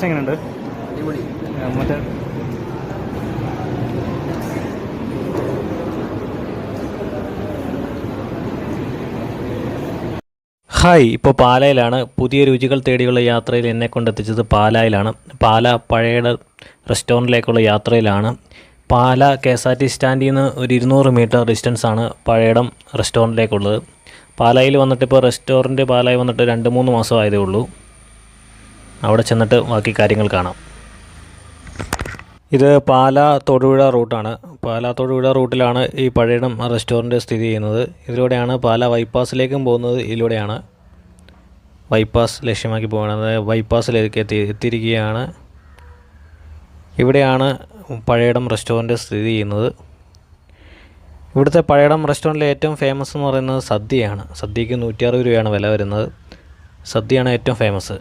എങ്ങനെയുണ്ട് മറ്റേ ഹായ്, ഇപ്പോൾ പാലായിലാണ്. പുതിയ രുചികൾ തേടിയുള്ള യാത്രയിൽ എന്നെ കൊണ്ടെത്തിച്ചത് പാലായിലാണ്. പാല പഴയുടെ റെസ്റ്റോറൻറ്റിലേക്കുള്ള യാത്രയിലാണ്. പാല KSRTC സ്റ്റാൻഡിൽ നിന്ന് ഒരു 200 മീറ്റർ ഡിസ്റ്റൻസാണ് പഴയടം റെസ്റ്റോറൻറ്റിലേക്കുള്ളത്. പാലായിൽ വന്നിട്ട് ഇപ്പോൾ റെസ്റ്റോറൻറ്റ് പാലായി വന്നിട്ട് 2-3 മാസമായതേ ഉള്ളൂ. അവിടെ ചെന്നിട്ട് ബാക്കി കാര്യങ്ങൾ കാണാം. ഇത് പാല തൊടുപുഴ റൂട്ടാണ്. പാല തൊടുപുഴ റൂട്ടിലാണ് ഈ പഴയടം റെസ്റ്റോറൻറ്റ് സ്ഥിതി ചെയ്യുന്നത്. ഇതിലൂടെയാണ് പാല ബൈപ്പാസിലേക്കും പോകുന്നത്. ഇതിലൂടെയാണ് ബൈപ്പാസ് ലക്ഷ്യമാക്കി പോകുന്നത്. ബൈപ്പാസിലേക്ക് എത്തിയിരിക്കുകയാണ്. ഇവിടെയാണ് പഴയടം റെസ്റ്റോറൻറ്റ് സ്ഥിതി ചെയ്യുന്നത്. ഇവിടുത്തെ പഴയടം റെസ്റ്റോറൻറ്റിലെ ഏറ്റവും ഫേമസ് എന്ന് പറയുന്നത് സദ്യയാണ്. സദ്യക്ക് 160 രൂപയാണ് വില വരുന്നത്. സദ്യയാണ് ഏറ്റവും ഫേമസ്.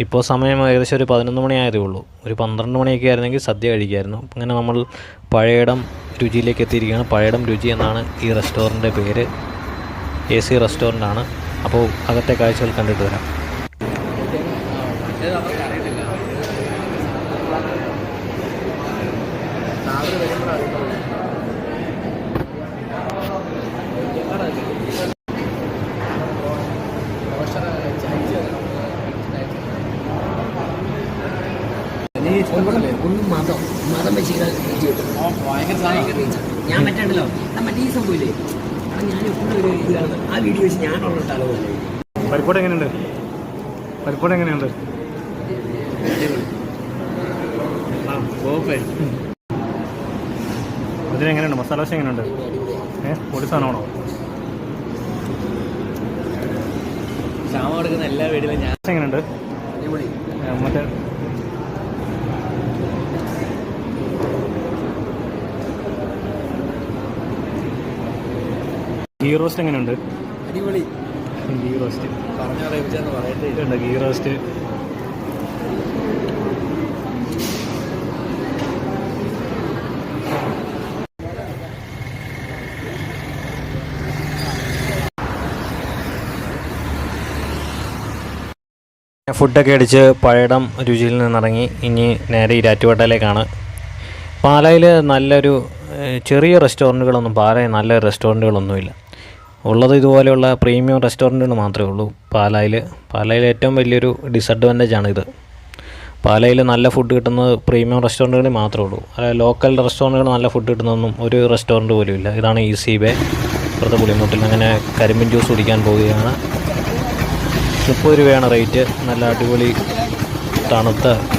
ഇപ്പോൾ സമയം ഏകദേശം ഒരു 11 മണി ആയതേ ഉള്ളൂ. ഒരു 12 മണിയൊക്കെ ആയിരുന്നെങ്കിൽ സദ്യ കഴിക്കായിരുന്നു. അങ്ങനെ നമ്മൾ പഴയടം രുചിയിലേക്ക് എത്തിയിരിക്കുകയാണ്. പഴയടം രുചി എന്നാണ് ഈ റെസ്റ്റോറൻറ്റിൻ്റെ പേര്. AC റെസ്റ്റോറൻ്റാണ്. അപ്പോൾ അകത്തെ കാഴ്ചകൾ കണ്ടിട്ട് വരാം. ഒന്നും മതം വെച്ച് ഞാൻ പറ്റണ്ടല്ലോ. മറ്റേ ഈ സംഭവമില്ലേ, ഞാൻ എപ്പോഴും ഒരു ഇതിലാണ് ആ വീഡിയോ വെച്ച് ഞാനുള്ള ഇട്ടാലോ. പരിപ്പോട് എങ്ങനെയുണ്ട്? പരിപ്പോട് എങ്ങനെയുണ്ട്? ഇതിനെങ്ങനെയുണ്ട്? മസാല ദോശ എങ്ങനെയുണ്ട്? പൊടി സാധനമാണോ? ക്ഷാമം കൊടുക്കുന്ന എല്ലാ വീഡിയോയിലും ഞാൻ എങ്ങനെയുണ്ട്? മറ്റേ ഗീ റോസ്റ്റ് എങ്ങനെയുണ്ട്? അടിപൊളി. ഗീ റോസ്റ്റ് പറഞ്ഞറിയിച്ചെന്ന് പറയട്ടെ. ഇതുണ്ട് ഗീ റോസ്റ്റ്. ഫുഡൊക്കെ അടിച്ച് പഴയടം രുചിയിൽ നിന്നിറങ്ങി ഇനി നേരെ ഈരാറ്റുപേട്ടയിലേക്കാണ്. പാലായിൽ നല്ലൊരു ചെറിയ റെസ്റ്റോറൻറ്റുകളൊന്നും പാലായിൽ നല്ല റെസ്റ്റോറൻറ്റുകളൊന്നുമില്ല. ഉള്ളത് ഇതുപോലെയുള്ള പ്രീമിയം റെസ്റ്റോറൻറ്റുകൾ മാത്രമേ ഉള്ളൂ പാലായിൽ ഏറ്റവും വലിയൊരു ഡിസഡ്വാൻറ്റേജാണിത്. പാലായിൽ നല്ല ഫുഡ് കിട്ടുന്നത് പ്രീമിയം റെസ്റ്റോറൻറ്റുകളിൽ മാത്രമേ ഉള്ളൂ. അതായത് ലോക്കൽ റെസ്റ്റോറൻറ്റുകൾ നല്ല ഫുഡ് കിട്ടുന്നതൊന്നും ഒരു റെസ്റ്റോറൻറ്റ് പോലും ഇല്ല. ഇതാണ് ഈസി ബേ, ഇപ്പുറത്തെ പുളിമുട്ടിൽ. അങ്ങനെ കരിമ്പിൻ ജ്യൂസ് കുടിക്കാൻ പോവുകയാണ്. 30 രൂപയാണ് റേറ്റ്. നല്ല അടിപൊളി തണുത്ത